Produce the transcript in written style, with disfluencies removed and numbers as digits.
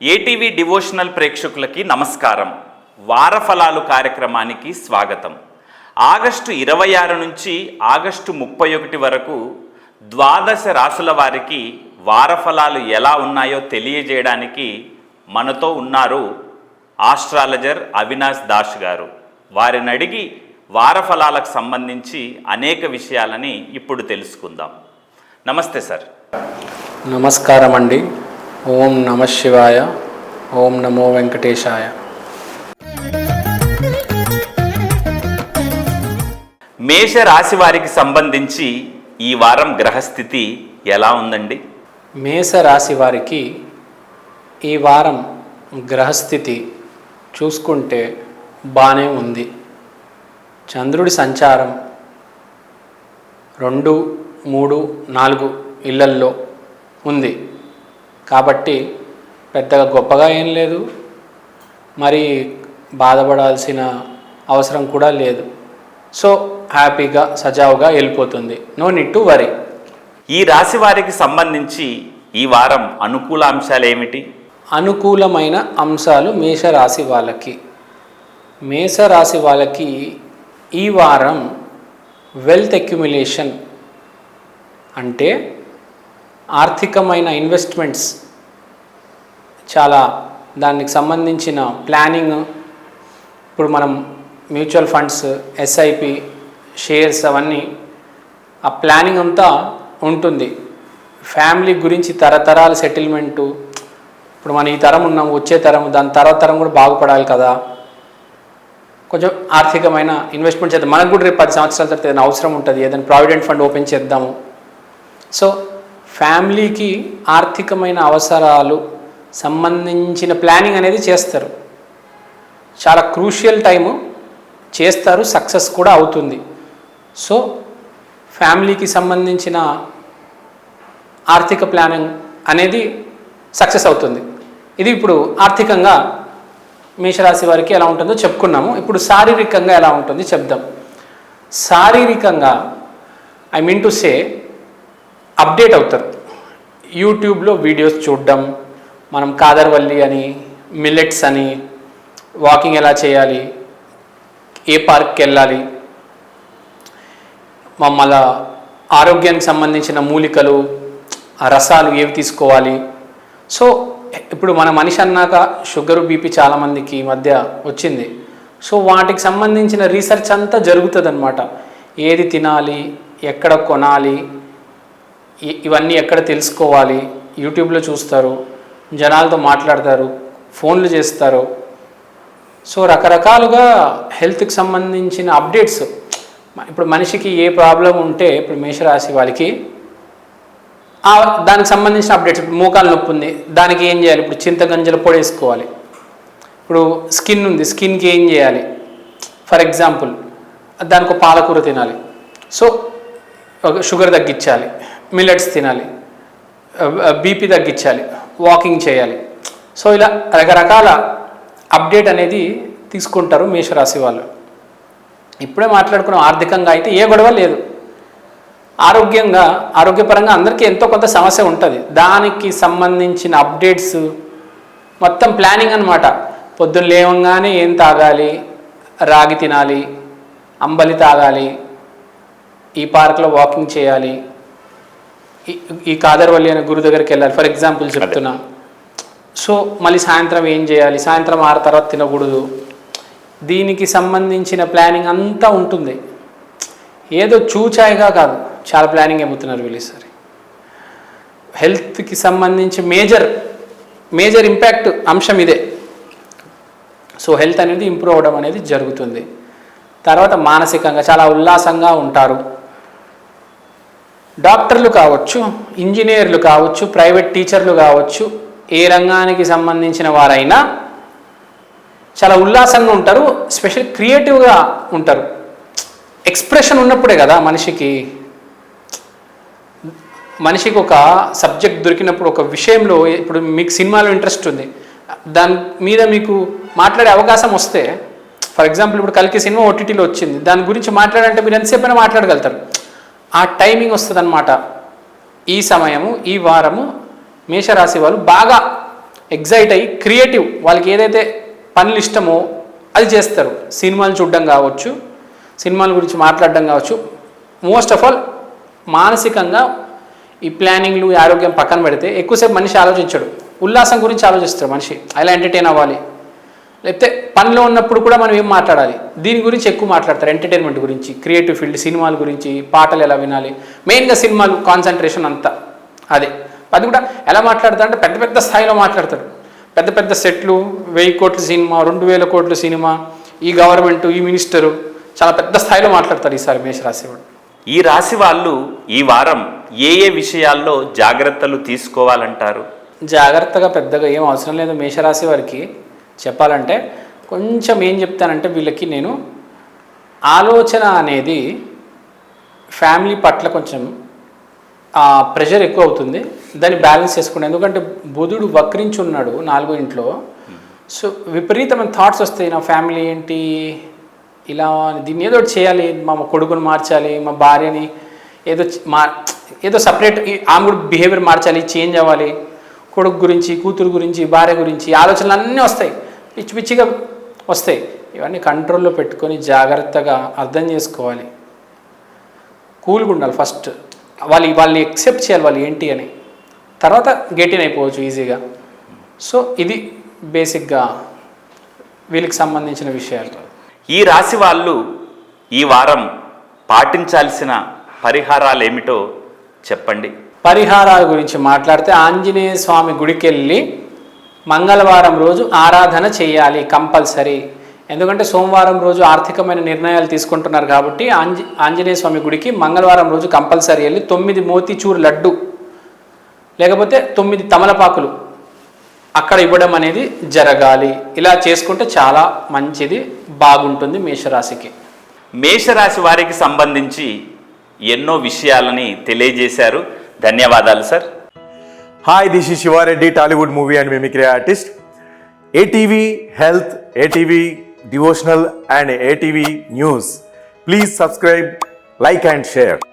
ATV devotional ప్రేక్షకులకి నమస్కారం. వారఫలాలు కార్యక్రమానికి స్వాగతం. ఆగస్టు 26 నుంచి ఆగస్టు 31 వరకు ద్వాదశ రాశుల వారికి వారఫలాలు ఎలా ఉన్నాయో తెలియజేయడానికి మనతో ఉన్నారు ఆస్ట్రాలజర్ అవినాష్ దాస్ గారు. వారిని అడిగి వారఫలాలకు సంబంధించి అనేక విషయాలని ఇప్పుడు తెలుసుకుందాం. నమస్తే సార్. నమస్కారం అండి. ఓం నమ శివాయ. ఓం నమో వెంకటేశాయ. మేష రాశి వారికి సంబంధించి ఈ వారం గ్రహస్థితి ఎలా ఉందండి? మేష రాశి వారికి ఈ వారం గ్రహస్థితి చూసుకుంటే బాగానే ఉంది. చంద్రుడి సంచారం 2, 3, 4 ఇళ్లల్లో ఉంది కాబట్టి పెద్దగా గొప్పగా ఏం లేదు, మరి బాధపడాల్సిన అవసరం కూడా లేదు. సో హ్యాపీగా సజావుగా వెళ్ళిపోతుంది. No need to worry. ఈ రాశి వారికి సంబంధించి ఈ వారం అనుకూల అంశాలు ఏమిటి? అనుకూలమైన అంశాలు మేషరాశి వాళ్ళకి ఈ వారం వెల్త్ అక్యుములేషన్ అంటే ఆర్థికమైన ఇన్వెస్ట్మెంట్స్, చాలా దానికి సంబంధించిన ప్లానింగ్. ఇప్పుడు మనం మ్యూచువల్ ఫండ్స్, ఎస్ఐపి, షేర్స్ అవన్నీ ఆ ప్లానింగ్ అంతా ఉంటుంది. ఫ్యామిలీ గురించి తరతరాల సెటిల్మెంటు. ఇప్పుడు మనం ఈ తరం ఉన్నాము, వచ్చే తరం, దాని తర్వాత తరం కూడా బాగుపడాలి కదా. కొంచెం ఆర్థికమైన ఇన్వెస్ట్మెంట్ చేద్దాం. మనకు కూడా రేపు 10 సంవత్సరాల తర్వాత ఏదైనా అవసరం ఉంటుంది, ఏదైనా ప్రావిడెంట్ ఫండ్ ఓపెన్ చేద్దాము. సో ఫ్యామిలీకి ఆర్థికమైన అవసరాలు సంబంధించిన ప్లానింగ్ అనేది చేస్తారు. చాలా క్రూషియల్ టైము చేస్తారు, సక్సెస్ కూడా అవుతుంది. సో ఫ్యామిలీకి సంబంధించిన ఆర్థిక ప్లానింగ్ అనేది సక్సెస్ అవుతుంది. ఇది ఇప్పుడు ఆర్థికంగా మేషరాశి వారికి ఎలా ఉంటుందో చెప్పుకున్నాము. ఇప్పుడు శారీరకంగా ఎలా ఉంటుంది చెప్దాం. శారీరకంగా I mean to say update అవుతారు. యూట్యూబ్లో వీడియోస్ చూడడం, మనం కాదర్వల్లి అని, మిల్లెట్స్ అని, వాకింగ్ ఎలా చేయాలి, ఏ పార్క్కి వెళ్ళాలి, మళ్ళా ఆరోగ్యానికి సంబంధించిన మూలికలు, రసాలు ఏవి తీసుకోవాలి. సో ఇప్పుడు మన మనిషి అన్నాక షుగరు, బీపీ చాలామందికి ఈ మధ్య వచ్చింది. సో వాటికి సంబంధించిన రీసెర్చ్ అంతా జరుగుతుంది అన్నమాట. ఏది తినాలి, ఎక్కడ కొనాలి, ఇవన్నీ ఎక్కడ తెలుసుకోవాలి. యూట్యూబ్లో చూస్తారు, జనాలతో మాట్లాడతారు, ఫోన్లు చేస్తారు. సో రకరకాలుగా హెల్త్కి సంబంధించిన అప్డేట్స్. ఇప్పుడు మనిషికి ఏ ప్రాబ్లం ఉంటే, ఇప్పుడు మేషరాశి వాళ్ళకి దానికి సంబంధించిన అప్డేట్స్. ఇప్పుడు మోకాలు నొప్పి ఉంది, దానికి ఏం చేయాలి? ఇప్పుడు చింతగంజల పొడి వేసుకోవాలి. ఇప్పుడు స్కిన్ ఉంది, స్కిన్కి ఏం చేయాలి? ఫర్ ఎగ్జాంపుల్ దానికి పాలకూర తినాలి, సో షుగర్ తగ్గించాలి, మిల్లెట్స్ తినాలి, బీపీ తగ్గించాలి, వాకింగ్ చేయాలి. సో ఇలా రకరకాల అప్డేట్ అనేది తీసుకుంటారు మేషరాశి వాళ్ళు. ఇప్పుడే మాట్లాడుకున్నాం, ఆర్థికంగా అయితే ఏ గొడవ లేదు. ఆరోగ్యపరంగా అందరికీ ఎంతో కొంత సమస్య ఉంటుంది. దానికి సంబంధించిన అప్డేట్స్ మొత్తం ప్లానింగ్ అన్నమాట. పొద్దున్న లేవంగానే ఏం తాగాలి, రాగి తినాలి, అంబలి తాగాలి, ఈ పార్క్లో వాకింగ్ చేయాలి, ఈ కాదర్వల్లి అనే గురు దగ్గరికి వెళ్ళాలి, ఫర్ ఎగ్జాంపుల్ చెప్తున్నా. సో మళ్ళీ సాయంత్రం ఏం చేయాలి, సాయంత్రం 6 తర్వాత తినకూడదు. దీనికి సంబంధించిన ప్లానింగ్ అంతా ఉంటుంది. ఏదో చూచాయిగా కాదు, చాలా ప్లానింగ్ అయిపోతున్నారు వీళ్ళు. సరే, హెల్త్కి సంబంధించి మేజర్ ఇంపాక్ట్ అంశం ఇదే. సో హెల్త్ అనేది ఇంప్రూవ్ అవ్వడం అనేది జరుగుతుంది. తర్వాత మానసికంగా చాలా ఉల్లాసంగా ఉంటారు. డాక్టర్లు కావచ్చు, ఇంజనీర్లు కావచ్చు, ప్రైవేట్ టీచర్లు కావచ్చు, ఏ రంగానికి సంబంధించిన వారైనా చాలా ఉల్లాసంగా ఉంటారు. స్పెషల్ క్రియేటివ్గా ఉంటారు. ఎక్స్ప్రెషన్ ఉన్నప్పుడే కదా మనిషికి ఒక సబ్జెక్ట్ దొరికినప్పుడు, ఒక విషయంలో, ఇప్పుడు మీకు సినిమాలో ఇంట్రెస్ట్ ఉంది, దాని మీద మీకు మాట్లాడే అవకాశం వస్తే, ఫర్ ఎగ్జాంపుల్ ఇప్పుడు కల్కి సినిమా ఓటీటీలో వచ్చింది, దాని గురించి మాట్లాడంటే మీరు ఎంతసేపైనా మాట్లాడగలుగుతారు. ఆ టైమింగ్ వస్తుంది అన్నమాట. ఈ సమయము, ఈ వారము మేషరాశి వాళ్ళు బాగా ఎగ్జైట్ అయ్యి క్రియేటివ్, వాళ్ళకి ఏదైతే పనులు ఇష్టమో అది చేస్తారు. సినిమాలు చూడడం కావచ్చు, సినిమాల గురించి మాట్లాడడం కావచ్చు. మోస్ట్ ఆఫ్ ఆల్ మానసికంగా ఈ ప్లానింగ్లు, ఆరోగ్యం పక్కన పెడితే ఎక్కువసేపు మనిషి ఆలోచించడు. ఉల్లాసం గురించి ఆలోచిస్తాడు మనిషి, ఎలా ఎంటర్టైన్ అవ్వాలి, లేకపోతే పనిలో ఉన్నప్పుడు కూడా మనం ఏం మాట్లాడాలి, దీని గురించి ఎక్కువ మాట్లాడతారు. ఎంటర్టైన్మెంట్ గురించి, క్రియేటివ్ ఫీల్డ్, సినిమాల గురించి, పాటలు ఎలా వినాలి, మెయిన్గా సినిమాలు కాన్సన్ట్రేషన్ అంతా అదే. అది కూడా ఎలా మాట్లాడతాడు అంటే పెద్ద పెద్ద స్థాయిలో మాట్లాడతాడు. పెద్ద పెద్ద సెట్లు, 1000 కోట్ల సినిమా, 2000 కోట్ల సినిమా, ఈ గవర్నమెంట్, ఈ మినిస్టరు, చాలా పెద్ద స్థాయిలో మాట్లాడతారు ఈసారి మేషరాశి వాడు. ఈ రాశి వాళ్ళు ఈ వారం ఏ ఏ విషయాల్లో జాగ్రత్తలు తీసుకోవాలంటారు? జాగ్రత్తగా పెద్దగా ఏం అవసరం లేదు మేషరాశి వారికి. చెప్పాలంటే కొంచెం ఏం చెప్తానంటే, వీళ్ళకి నేను ఆలోచన అనేది ఫ్యామిలీ పట్ల కొంచెం ప్రెషర్ ఎక్కువ అవుతుంది, దాన్ని బ్యాలెన్స్ చేసుకున్నాను. ఎందుకంటే బుధుడు వక్రించి ఉన్నాడు 4వ ఇంట్లో. సో విపరీతమైన థాట్స్ వస్తాయి, నా ఫ్యామిలీ ఏంటి, ఇలా దీన్ని ఏదో ఒకటి చేయాలి, మా కొడుకుని మార్చాలి, మా భార్యని ఏదో సపరేట్, ఆమె కూడా బిహేవియర్ మార్చాలి, చేంజ్ అవ్వాలి, కొడుకు గురించి, కూతురు గురించి, భార్య గురించి ఆలోచనలు అన్నీ వస్తాయి, పిచ్చి పిచ్చిగా వస్తాయి. ఇవన్నీ కంట్రోల్లో పెట్టుకొని జాగ్రత్తగా అర్థం చేసుకోవాలి, కూల్గా ఉండాలి. ఫస్ట్ వాళ్ళు ఎక్సెప్ట్ చేయాలి వాళ్ళు ఏంటి అని, తర్వాత గెటిన్ అయిపోవచ్చు ఈజీగా. సో ఇది బేసిక్గా వీళ్ళకి సంబంధించిన విషయాలు. ఈ రాశి వాళ్ళు ఈ వారం పాటించాల్సిన పరిహారాలు ఏమిటో చెప్పండి. పరిహారాల గురించి మాట్లాడితే ఆంజనేయ స్వామి గుడికి వెళ్ళి మంగళవారం రోజు ఆరాధన చేయాలి కంపల్సరీ. ఎందుకంటే సోమవారం రోజు ఆర్థికమైన నిర్ణయాలు తీసుకుంటున్నారు కాబట్టి ఆంజనేయ స్వామి గుడికి మంగళవారం రోజు కంపల్సరీ వెళ్ళి 9 మోతీచూర్ లడ్డు లేకపోతే 9 తమలపాకులు అక్కడ ఇవ్వడం అనేది జరగాలి. ఇలా చేసుకుంటే చాలా మంచిది, బాగుంటుంది మేషరాశికి. మేషరాశి వారికి సంబంధించి ఎన్నో విషయాలని తెలియజేశారు. ధన్యవాదాలు sir. Hi, this is Shiva Reddy, Tollywood movie and mimicry artist. ATV Health, ATV Devotional and ATV News. Please subscribe, like and share.